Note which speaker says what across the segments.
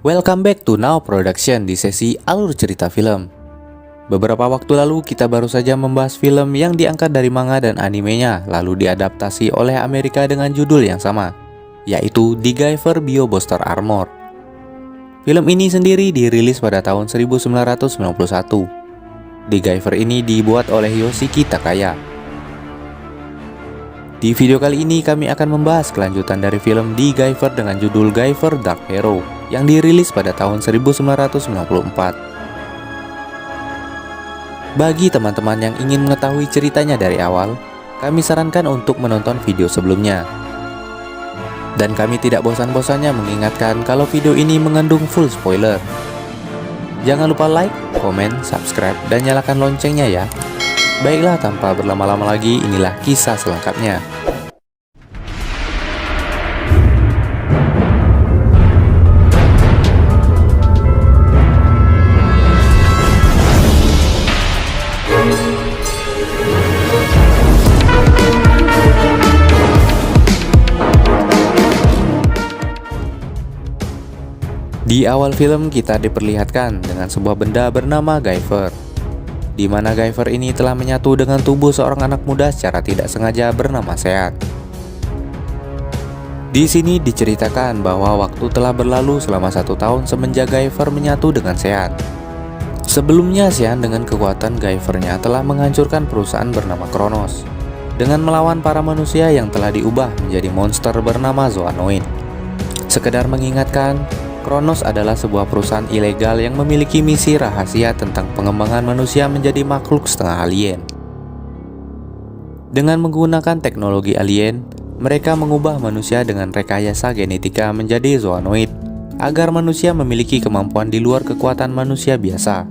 Speaker 1: Welcome back to Now Production di sesi alur cerita film. Beberapa waktu lalu kita baru saja membahas film yang diangkat dari manga dan animenya lalu diadaptasi oleh Amerika dengan judul yang sama, yaitu The Guyver Biobuster Armor. Film ini sendiri dirilis pada tahun 1991. The Guyver ini dibuat oleh Yoshiki Takaya. Di video kali ini kami akan membahas kelanjutan dari film The Guyver dengan judul Guyver Dark Hero yang dirilis pada tahun 1994. Bagi teman-teman yang ingin mengetahui ceritanya dari awal, kami sarankan untuk menonton video sebelumnya. Dan kami tidak bosan-bosannya mengingatkan kalau video ini mengandung full spoiler. Jangan lupa like, komen, subscribe, dan nyalakan loncengnya ya. Baiklah, tanpa berlama-lama lagi, inilah kisah selengkapnya. Di awal film kita diperlihatkan dengan sebuah benda bernama Guyver, di mana Guyver ini telah menyatu dengan tubuh seorang anak muda secara tidak sengaja bernama Sean. Di sini diceritakan bahwa waktu telah berlalu selama 1 tahun semenjak Guyver menyatu dengan Sean. Sebelumnya Sean dengan kekuatan Guyvernya telah menghancurkan perusahaan bernama Kronos dengan melawan para manusia yang telah diubah menjadi monster bernama Zoanoid. Sekedar mengingatkan, Kronos adalah sebuah perusahaan ilegal yang memiliki misi rahasia tentang pengembangan manusia menjadi makhluk setengah alien. Dengan menggunakan teknologi alien, mereka mengubah manusia dengan rekayasa genetika menjadi Zoanoid agar manusia memiliki kemampuan di luar kekuatan manusia biasa.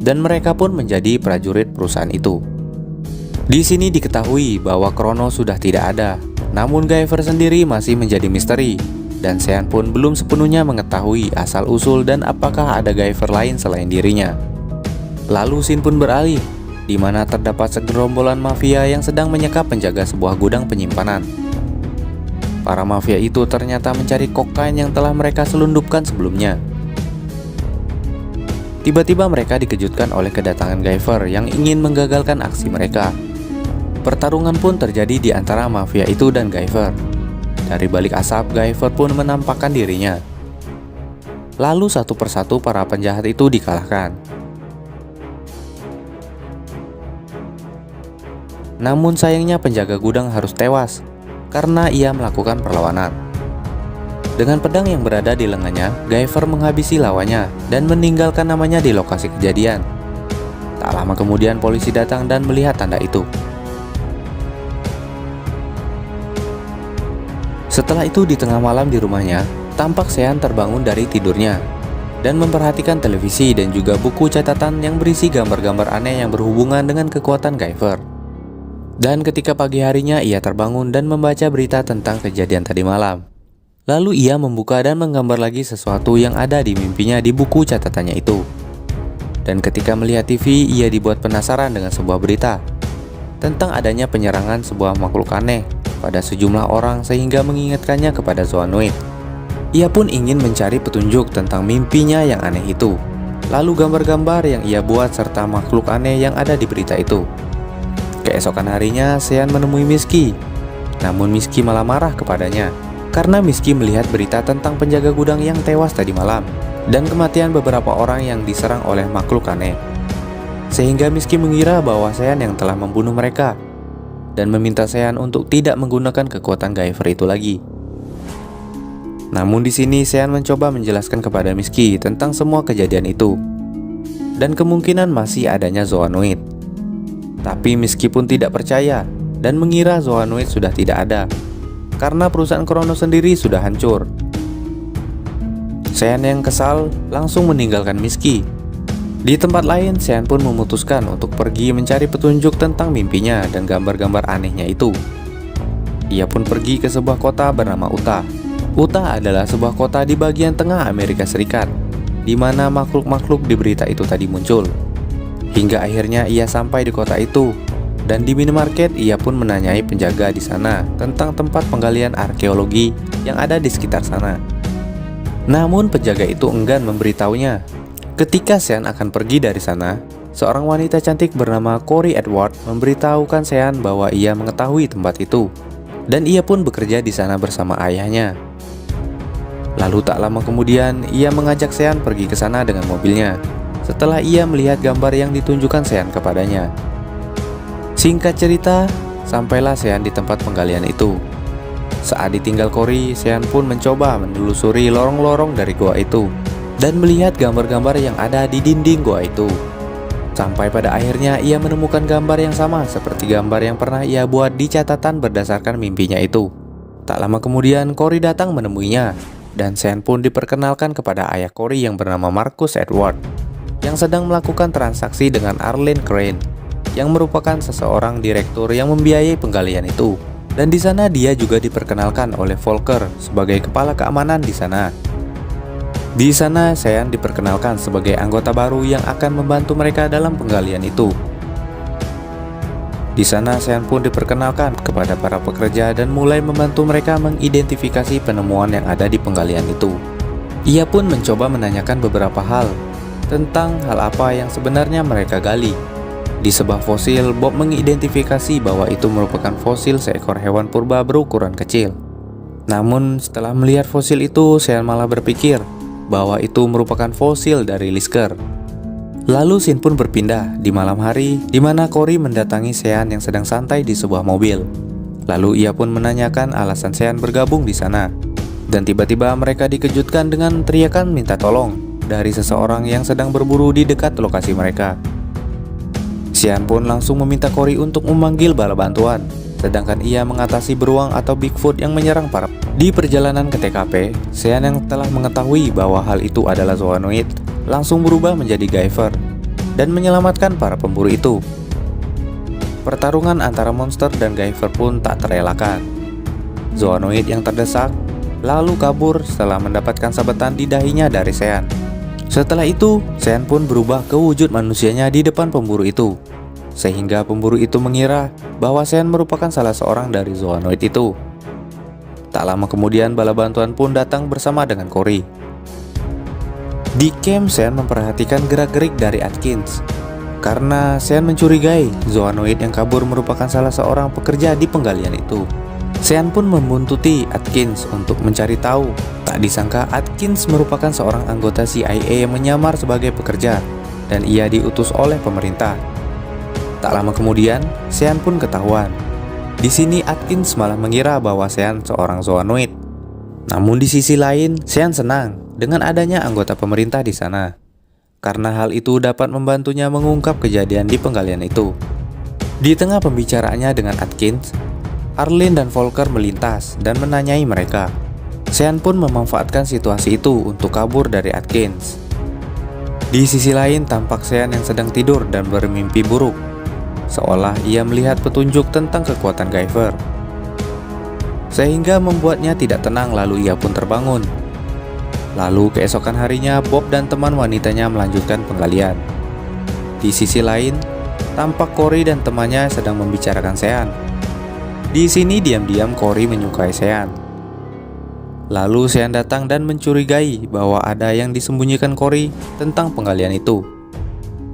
Speaker 1: Dan mereka pun menjadi prajurit perusahaan itu. Di sini diketahui bahwa Kronos sudah tidak ada, namun Guyver sendiri masih menjadi misteri. Dan Sean pun belum sepenuhnya mengetahui asal-usul dan apakah ada Guyver lain selain dirinya. Lalu scene pun beralih, di mana terdapat segerombolan mafia yang sedang menyekap penjaga sebuah gudang penyimpanan. Para mafia itu ternyata mencari kokain yang telah mereka selundupkan sebelumnya. Tiba-tiba mereka dikejutkan oleh kedatangan Guyver yang ingin menggagalkan aksi mereka. Pertarungan pun terjadi di antara mafia itu dan Guyver. Dari balik asap, Guyver pun menampakkan dirinya. Lalu satu persatu para penjahat itu dikalahkan. Namun sayangnya penjaga gudang harus tewas karena ia melakukan perlawanan. Dengan pedang yang berada di lengannya, Guyver menghabisi lawannya dan meninggalkan namanya di lokasi kejadian. Tak lama kemudian polisi datang dan melihat tanda itu. Setelah itu di tengah malam di rumahnya, tampak Sean terbangun dari tidurnya dan memperhatikan televisi dan juga buku catatan yang berisi gambar-gambar aneh yang berhubungan dengan kekuatan Guyver. Dan ketika pagi harinya ia terbangun dan membaca berita tentang kejadian tadi malam. Lalu ia membuka dan menggambar lagi sesuatu yang ada di mimpinya di buku catatannya itu. Dan ketika melihat TV, ia dibuat penasaran dengan sebuah berita tentang adanya penyerangan sebuah makhluk aneh pada sejumlah orang sehingga mengingatkannya kepada Zoanoid. Ia pun ingin mencari petunjuk tentang mimpinya yang aneh itu. Lalu gambar-gambar yang ia buat serta makhluk aneh yang ada di berita itu. Keesokan harinya Sean menemui Miski. Namun Miski malah marah kepadanya karena Miski melihat berita tentang penjaga gudang yang tewas tadi malam dan kematian beberapa orang yang diserang oleh makhluk aneh. Sehingga Miski mengira bahwa Sean yang telah membunuh mereka dan meminta Sean untuk tidak menggunakan kekuatan Guyver itu lagi. Namun di sini Sean mencoba menjelaskan kepada Miski tentang semua kejadian itu dan kemungkinan masih adanya Zoanoid. Tapi Miski pun tidak percaya dan mengira Zoanoid sudah tidak ada karena perusahaan Kronos sendiri sudah hancur. Sean yang kesal langsung meninggalkan Miski. Di tempat lain, Sean pun memutuskan untuk pergi mencari petunjuk tentang mimpinya dan gambar-gambar anehnya itu. Ia pun pergi ke sebuah kota bernama Utah. Utah adalah sebuah kota di bagian tengah Amerika Serikat, di mana makhluk-makhluk di berita itu tadi muncul. Hingga akhirnya ia sampai di kota itu, dan di minimarket ia pun menanyai penjaga di sana tentang tempat penggalian arkeologi yang ada di sekitar sana. Namun penjaga itu enggan memberitahunya. Ketika Sean akan pergi dari sana, seorang wanita cantik bernama Corey Edward memberitahukan Sean bahwa ia mengetahui tempat itu, dan ia pun bekerja di sana bersama ayahnya. Lalu tak lama kemudian, ia mengajak Sean pergi ke sana dengan mobilnya, setelah ia melihat gambar yang ditunjukkan Sean kepadanya. Singkat cerita, sampailah Sean di tempat penggalian itu. Saat ditinggal Corey, Sean pun mencoba menelusuri lorong-lorong dari gua itu dan melihat gambar-gambar yang ada di dinding gua itu. Sampai pada akhirnya ia menemukan gambar yang sama seperti gambar yang pernah ia buat di catatan berdasarkan mimpinya itu. Tak lama kemudian Corey datang menemuinya, dan Sean pun diperkenalkan kepada ayah Corey yang bernama Marcus Edward, yang sedang melakukan transaksi dengan Arlene Crane, yang merupakan seseorang direktur yang membiayai penggalian itu. Dan di sana dia juga diperkenalkan oleh Volker sebagai kepala keamanan di sana. Di sana Sean diperkenalkan sebagai anggota baru yang akan membantu mereka dalam penggalian itu. Di sana Sean pun diperkenalkan kepada para pekerja dan mulai membantu mereka mengidentifikasi penemuan yang ada di penggalian itu. Ia pun mencoba menanyakan beberapa hal tentang hal apa yang sebenarnya mereka gali. Di sebuah fosil, Bob mengidentifikasi bahwa itu merupakan fosil seekor hewan purba berukuran kecil. Namun setelah melihat fosil itu, Sean malah berpikir bahwa itu merupakan fosil dari Lisker. Lalu scene pun berpindah di malam hari, di mana Corey mendatangi Sean yang sedang santai di sebuah mobil. Lalu ia pun menanyakan alasan Sean bergabung di sana. Dan tiba-tiba mereka dikejutkan dengan teriakan minta tolong dari seseorang yang sedang berburu di dekat lokasi mereka. Sean pun langsung meminta Corey untuk memanggil bala bantuan, sedangkan ia mengatasi beruang atau Bigfoot yang menyerang para. Di perjalanan ke TKP, Sean yang telah mengetahui bahwa hal itu adalah zoanoid, langsung berubah menjadi Guyver dan menyelamatkan para pemburu itu. Pertarungan antara monster dan Guyver pun tak terelakkan. Zoanoid yang terdesak lalu kabur setelah mendapatkan sabetan di dahinya dari Sean. Setelah itu, Sean pun berubah ke wujud manusianya di depan pemburu itu, sehingga pemburu itu mengira bahwa Sean merupakan salah seorang dari zoanoid itu. Tak lama kemudian bala bantuan pun datang bersama dengan Corey. Di camp, Sean memperhatikan gerak-gerik dari Atkins, karena Sean mencurigai zoanoid yang kabur merupakan salah seorang pekerja di penggalian itu. Sean pun membuntuti Atkins untuk mencari tahu. Tak disangka Atkins merupakan seorang anggota CIA yang menyamar sebagai pekerja, dan ia diutus oleh pemerintah. Tak lama kemudian, Sean pun ketahuan. Di sini Atkins malah mengira bahwa Sean seorang zoanoid. Namun di sisi lain, Sean senang dengan adanya anggota pemerintah di sana, karena hal itu dapat membantunya mengungkap kejadian di penggalian itu. Di tengah pembicaraannya dengan Atkins, Arlene dan Volker melintas dan menanyai mereka. Sean pun memanfaatkan situasi itu untuk kabur dari Atkins. Di sisi lain, tampak Sean yang sedang tidur dan bermimpi buruk, seolah ia melihat petunjuk tentang kekuatan Guyver, sehingga membuatnya tidak tenang. Lalu ia pun terbangun. Lalu keesokan harinya, Bob dan teman wanitanya melanjutkan penggalian. Di sisi lain, tampak Corey dan temannya sedang membicarakan Sean. Di sini diam-diam Corey menyukai Sean. Lalu Sean datang dan mencurigai bahwa ada yang disembunyikan Corey tentang penggalian itu.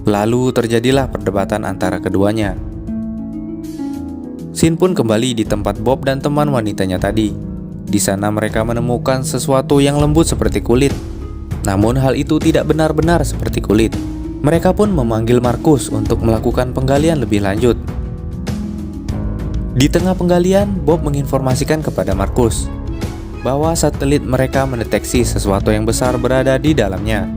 Speaker 1: Lalu terjadilah perdebatan antara keduanya. Scene pun kembali di tempat Bob dan teman wanitanya tadi. Di sana mereka menemukan sesuatu yang lembut seperti kulit. Namun hal itu tidak benar-benar seperti kulit. Mereka pun memanggil Marcus untuk melakukan penggalian lebih lanjut. Di tengah penggalian, Bob menginformasikan kepada Marcus bahwa satelit mereka mendeteksi sesuatu yang besar berada di dalamnya.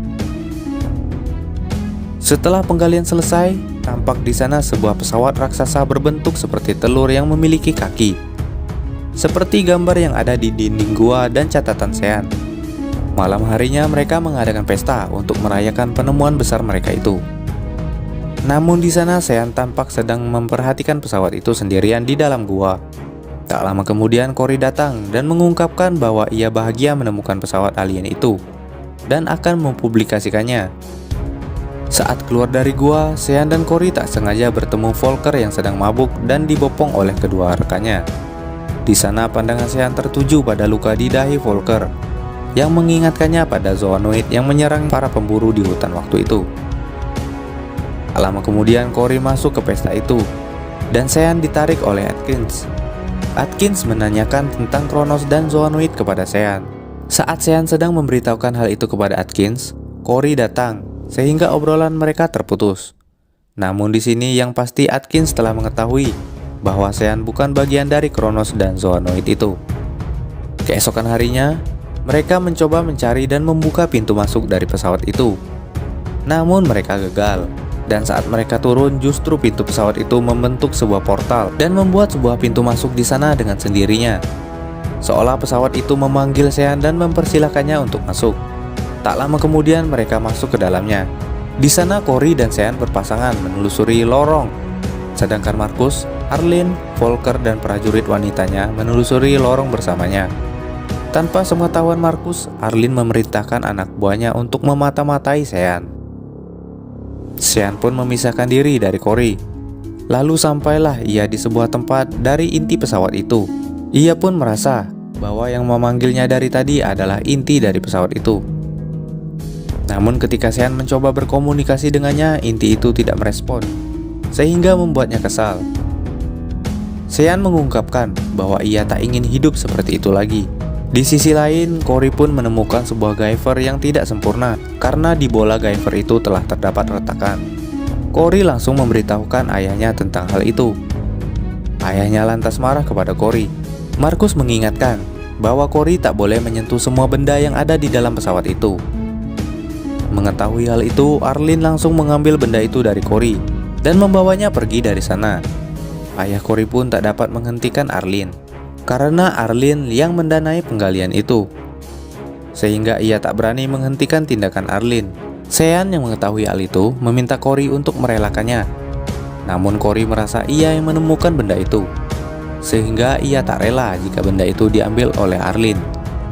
Speaker 1: Setelah penggalian selesai, tampak di sana sebuah pesawat raksasa berbentuk seperti telur yang memiliki kaki, seperti gambar yang ada di dinding gua dan catatan Sean. Malam harinya mereka mengadakan pesta untuk merayakan penemuan besar mereka itu. Namun di sana Sean tampak sedang memperhatikan pesawat itu sendirian di dalam gua. Tak lama kemudian Corey datang dan mengungkapkan bahwa ia bahagia menemukan pesawat alien itu dan akan mempublikasikannya. Saat keluar dari gua, Sean dan Corey tak sengaja bertemu Volker yang sedang mabuk dan dibopong oleh kedua rekannya. Di sana pandangan Sean tertuju pada luka di dahi Volker. yang mengingatkannya pada Zoanoid yang menyerang para pemburu di hutan waktu itu. Tak lama kemudian Cory masuk ke pesta itu, dan Sean ditarik oleh Atkins. Atkins menanyakan tentang Kronos dan Zoanoid kepada Sean. Saat Sean sedang memberitahukan hal itu kepada Atkins, Cory datang, sehingga obrolan mereka terputus. Namun di sini yang pasti Atkins telah mengetahui bahwa Sean bukan bagian dari Kronos dan Zoanoid itu. Keesokan harinya, mereka mencoba mencari dan membuka pintu masuk dari pesawat itu. Namun mereka gagal. Dan saat mereka turun, justru pintu pesawat itu membentuk sebuah portal dan membuat sebuah pintu masuk di sana dengan sendirinya. Seolah pesawat itu memanggil Sean dan mempersilahkannya untuk masuk. Tak lama kemudian mereka masuk ke dalamnya. Di sana Cory dan Sean berpasangan menelusuri lorong, sedangkan Marcus, Arlene, Volker, dan prajurit wanitanya menelusuri lorong bersamanya. Tanpa sepengetahuan Marcus, Arlene memerintahkan anak buahnya untuk memata-matai Sean. Sean pun memisahkan diri dari Cory. Lalu sampailah ia di sebuah tempat dari inti pesawat itu. Ia pun merasa bahwa yang memanggilnya dari tadi adalah inti dari pesawat itu. Namun ketika Sean mencoba berkomunikasi dengannya, inti itu tidak merespon, sehingga membuatnya kesal. Sean mengungkapkan bahwa ia tak ingin hidup seperti itu lagi. Di sisi lain, Cory pun menemukan sebuah Guyver yang tidak sempurna karena di bola Guyver itu telah terdapat retakan. Cory langsung memberitahukan ayahnya tentang hal itu. Ayahnya lantas marah kepada Cory. Marcus mengingatkan bahwa Cory tak boleh menyentuh semua benda yang ada di dalam pesawat itu. Mengetahui hal itu, Arlene langsung mengambil benda itu dari Cory dan membawanya pergi dari sana. Ayah Cory pun tak dapat menghentikan Arlene, karena Arlene yang mendanai penggalian itu, sehingga ia tak berani menghentikan tindakan Arlene. Sean yang mengetahui hal itu meminta Cory untuk merelakannya. Namun Cory merasa ia yang menemukan benda itu, sehingga ia tak rela jika benda itu diambil oleh Arlene.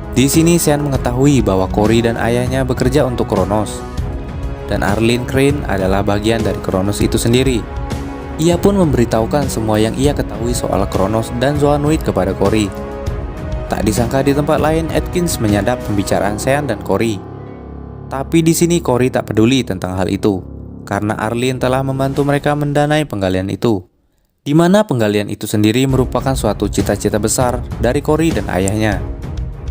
Speaker 1: Di sini Sean mengetahui bahwa Cory dan ayahnya bekerja untuk Kronos, dan Arlene Crane adalah bagian dari Kronos itu sendiri. Ia pun memberitahukan semua yang ia ketahui soal Kronos dan Zoanoid kepada Cory. Tak disangka di tempat lain Atkins menyadap pembicaraan Sean dan Cory. Tapi di sini Cory tak peduli tentang hal itu, karena Arlene telah membantu mereka mendanai penggalian itu, di mana penggalian itu sendiri merupakan suatu cita-cita besar dari Cory dan ayahnya.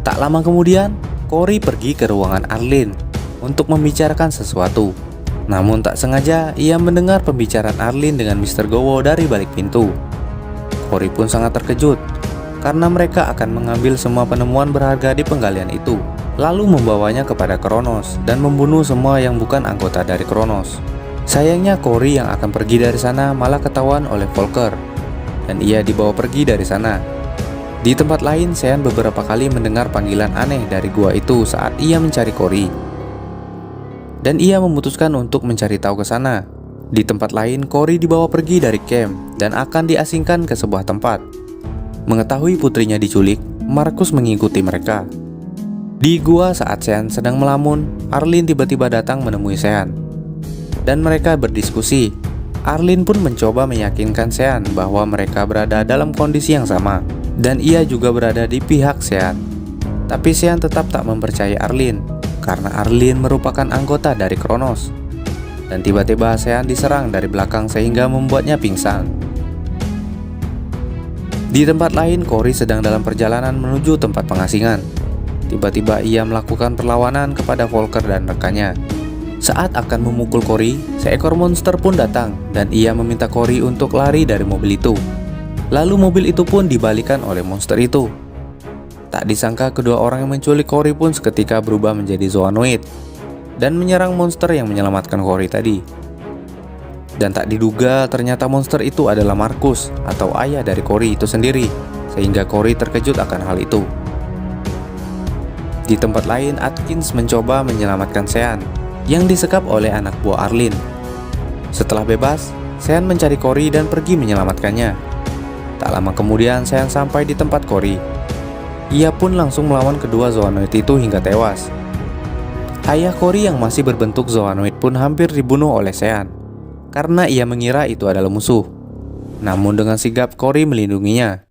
Speaker 1: Tak lama kemudian, Cory pergi ke ruangan Arlene untuk membicarakan sesuatu. Namun tak sengaja ia mendengar pembicaraan Arlene dengan Mr. Gowo dari balik pintu. Cory pun sangat terkejut karena mereka akan mengambil semua penemuan berharga di penggalian itu, lalu membawanya kepada Kronos dan membunuh semua yang bukan anggota dari Kronos. Sayangnya Cory yang akan pergi dari sana malah ketahuan oleh Volker, dan ia dibawa pergi dari sana. Di tempat lain, Sean beberapa kali mendengar panggilan aneh dari gua itu saat ia mencari Cory, dan ia memutuskan untuk mencari tahu ke sana. Di tempat lain, Cory dibawa pergi dari camp dan akan diasingkan ke sebuah tempat. Mengetahui putrinya diculik, Marcus mengikuti mereka. Di gua saat Sean sedang melamun, Arlene tiba-tiba datang menemui Sean, dan mereka berdiskusi. Arlene pun mencoba meyakinkan Sean bahwa mereka berada dalam kondisi yang sama, dan ia juga berada di pihak Sean. Tapi Sean tetap tak mempercayai Arlene, karena Arlene merupakan anggota dari Kronos. Dan tiba-tiba Sean diserang dari belakang sehingga membuatnya pingsan. Di tempat lain, Cory sedang dalam perjalanan menuju tempat pengasingan. Tiba-tiba ia melakukan perlawanan kepada Volker dan rekannya. Saat akan memukul Cory, seekor monster pun datang dan ia meminta Cory untuk lari dari mobil itu. Lalu mobil itu pun dibalikan oleh monster itu. Tak disangka kedua orang yang menculik Cory pun seketika berubah menjadi Zoanoid dan menyerang monster yang menyelamatkan Cory tadi. Dan tak diduga ternyata monster itu adalah Marcus atau ayah dari Cory itu sendiri, sehingga Cory terkejut akan hal itu. Di tempat lain, Atkins mencoba menyelamatkan Sean yang disekap oleh anak buah Arlene. Setelah bebas, Sean mencari Cory dan pergi menyelamatkannya. Tak lama kemudian Sean sampai di tempat Cory. Ia pun langsung melawan kedua Zoanoid itu hingga tewas. Ayah Cory yang masih berbentuk Zoanoid pun hampir dibunuh oleh Sean, karena ia mengira itu adalah musuh. Namun dengan sigap Cory melindunginya.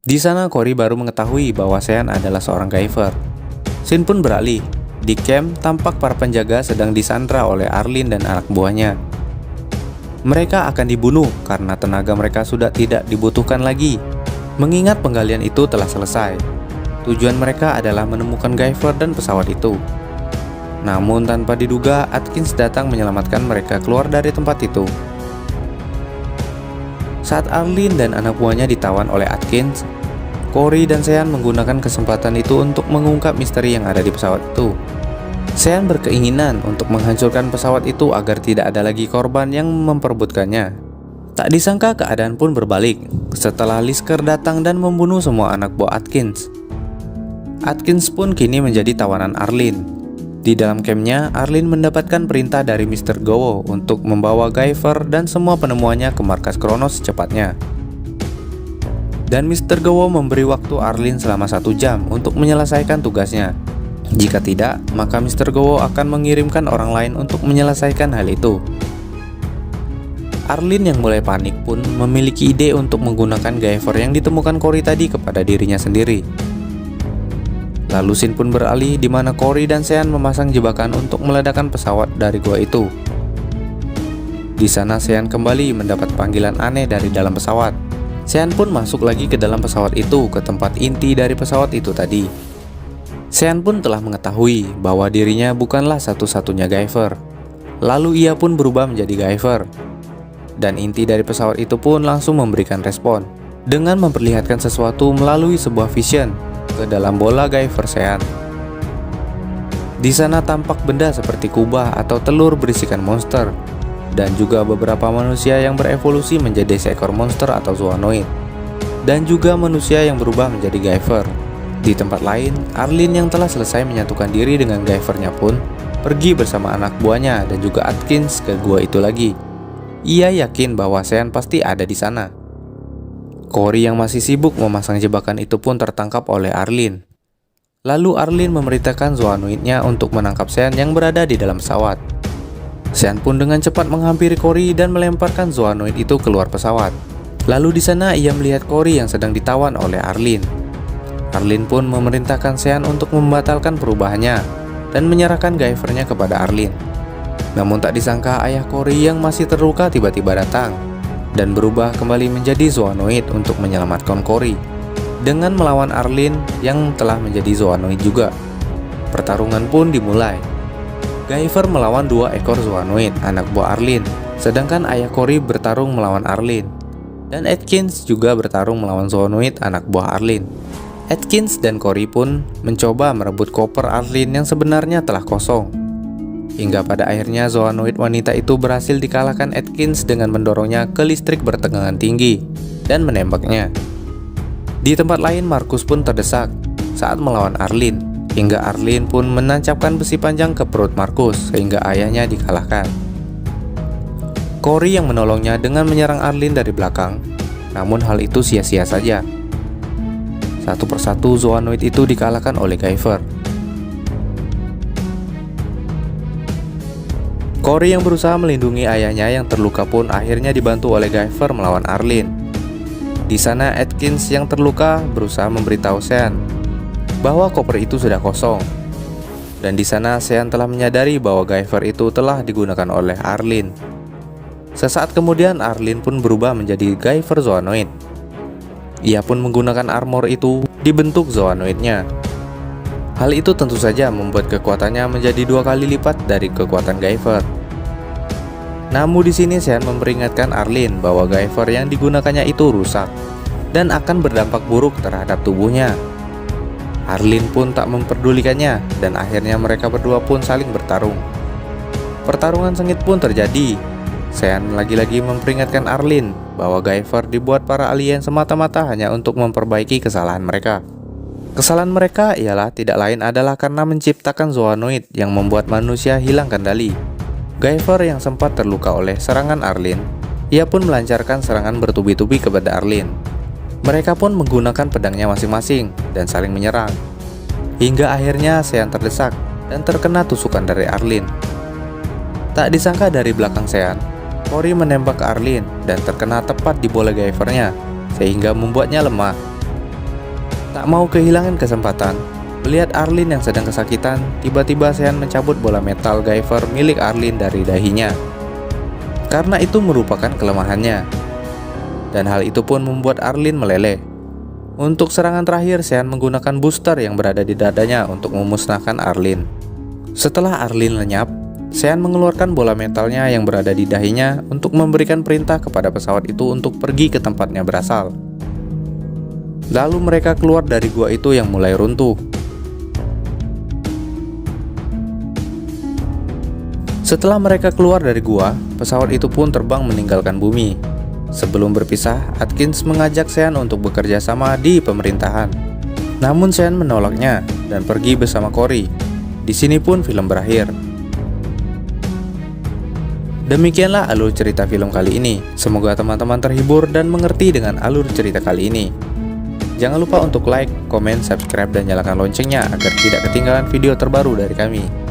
Speaker 1: Di sana Cory baru mengetahui bahwa Sean adalah seorang Guyver. Scene pun beralih. Di camp, tampak para penjaga sedang disandra oleh Arlene dan anak buahnya. Mereka akan dibunuh karena tenaga mereka sudah tidak dibutuhkan lagi. Mengingat penggalian itu telah selesai. Tujuan mereka adalah menemukan Guyver dan pesawat itu. Namun tanpa diduga, Atkins datang menyelamatkan mereka keluar dari tempat itu. Saat Arlene dan anak buahnya ditawan oleh Atkins, Corey dan Sean menggunakan kesempatan itu untuk mengungkap misteri yang ada di pesawat itu. Sean berkeinginan untuk menghancurkan pesawat itu agar tidak ada lagi korban yang memperebutkannya. Tak disangka keadaan pun berbalik setelah Lisker datang dan membunuh semua anak buah Atkins. Atkins pun kini menjadi tawanan Arlene. Di dalam campnya, Arlene mendapatkan perintah dari Mr. Gowo untuk membawa Guyver dan semua penemuannya ke markas Kronos secepatnya. Dan Mr. Gowo memberi waktu Arlene selama 1 jam untuk menyelesaikan tugasnya. Jika tidak, maka Mr. Gowo akan mengirimkan orang lain untuk menyelesaikan hal itu. Arlene yang mulai panik pun memiliki ide untuk menggunakan Guyver yang ditemukan Corey tadi kepada dirinya sendiri. Lalu scene pun beralih di mana Corey dan Sean memasang jebakan untuk meledakkan pesawat dari gua itu. Di sana Sean kembali mendapat panggilan aneh dari dalam pesawat. Sean pun masuk lagi ke dalam pesawat itu ke tempat inti dari pesawat itu tadi. Sean pun telah mengetahui bahwa dirinya bukanlah satu-satunya Guyver. Lalu ia pun berubah menjadi Guyver. Dan inti dari pesawat itu pun langsung memberikan respon dengan memperlihatkan sesuatu melalui sebuah vision ke dalam bola Guyver Sean. Di sana tampak benda seperti kubah atau telur berisikan monster, dan juga beberapa manusia yang berevolusi menjadi seekor monster atau zoanoid, dan juga manusia yang berubah menjadi Guyver. Di tempat lain, Arlene yang telah selesai menyatukan diri dengan Guyvernya pun pergi bersama anak buahnya dan juga Atkins ke gua itu lagi. Ia yakin bahwa Sean pasti ada di sana. Corey yang masih sibuk memasang jebakan itu pun tertangkap oleh Arlene. Lalu Arlene memerintahkan zoanoidnya untuk menangkap Sean yang berada di dalam pesawat. Sean pun dengan cepat menghampiri Corey dan melemparkan zoanoid itu keluar pesawat. Lalu di sana ia melihat Corey yang sedang ditawan oleh Arlene. Arlene pun memerintahkan Sean untuk membatalkan perubahannya dan menyerahkan Guyvernya kepada Arlene. Namun tak disangka ayah Corey yang masih terluka tiba-tiba datang dan berubah kembali menjadi zoanoid untuk menyelamatkan Corey dengan melawan Arlene yang telah menjadi zoanoid juga. Pertarungan pun dimulai. Guyver melawan 2 ekor zoanoid anak buah Arlene, sedangkan ayah Corey bertarung melawan Arlene, dan Atkins juga bertarung melawan zoanoid anak buah Arlene. Atkins dan Corey pun mencoba merebut koper Arlene yang sebenarnya telah kosong. Hingga pada akhirnya zoanoid wanita itu berhasil dikalahkan Atkins dengan mendorongnya ke listrik bertegangan tinggi dan menembaknya. Di tempat lain, Marcus pun terdesak saat melawan Arlene, hingga Arlene pun menancapkan besi panjang ke perut Marcus sehingga ayahnya dikalahkan. Corey yang menolongnya dengan menyerang Arlene dari belakang, namun hal itu sia-sia saja. Satu persatu zoanoid itu dikalahkan oleh Guyver. Corey yang berusaha melindungi ayahnya yang terluka pun akhirnya dibantu oleh Guyver melawan Arlene. Di sana Atkins yang terluka berusaha memberitahu Sean bahwa koper itu sudah kosong. Dan di sana Sean telah menyadari bahwa Guyver itu telah digunakan oleh Arlene. Sesaat kemudian Arlene pun berubah menjadi Guyver zoanoid. Ia pun menggunakan armor itu dibentuk zoanoidnya. Hal itu tentu saja membuat kekuatannya menjadi 2 kali lipat dari kekuatan Guyver. Namun di sini Sean memperingatkan Arlene bahwa Guyver yang digunakannya itu rusak dan akan berdampak buruk terhadap tubuhnya. Arlene pun tak memperdulikannya dan akhirnya mereka berdua pun saling bertarung. Pertarungan sengit pun terjadi. Sean lagi-lagi memperingatkan Arlene bahwa Guyver dibuat para alien semata-mata hanya untuk memperbaiki kesalahan mereka. Kesalahan mereka ialah tidak lain adalah karena menciptakan zoanoid yang membuat manusia hilang kendali. Guyver yang sempat terluka oleh serangan Arlene, ia pun melancarkan serangan bertubi-tubi kepada Arlene. Mereka pun menggunakan pedangnya masing-masing dan saling menyerang. Hingga akhirnya Sean terdesak dan terkena tusukan dari Arlene. Tak disangka dari belakang Sean, Corey menembak Arlene dan terkena tepat di bola Guyvernya, sehingga membuatnya lemah. Tak mau kehilangan kesempatan, Melihat Arlene yang sedang kesakitan, tiba-tiba Sean mencabut bola metal Guyver milik Arlene dari dahinya. Karena itu merupakan kelemahannya. Dan hal itu pun membuat Arlene meleleh. Untuk serangan terakhir, Sean menggunakan booster yang berada di dadanya untuk memusnahkan Arlene. Setelah Arlene lenyap, Sean mengeluarkan bola metalnya yang berada di dahinya untuk memberikan perintah kepada pesawat itu untuk pergi ke tempatnya berasal. Lalu mereka keluar dari gua itu yang mulai runtuh. Setelah mereka keluar dari gua, pesawat itu pun terbang meninggalkan bumi. Sebelum berpisah, Atkins mengajak Sean untuk bekerja sama di pemerintahan. Namun Sean menolaknya dan pergi bersama Corey. Di sini pun film berakhir. Demikianlah alur cerita film kali ini. Semoga teman-teman terhibur dan mengerti dengan alur cerita kali ini. Jangan lupa untuk like, komen, subscribe, dan nyalakan loncengnya agar tidak ketinggalan video terbaru dari kami.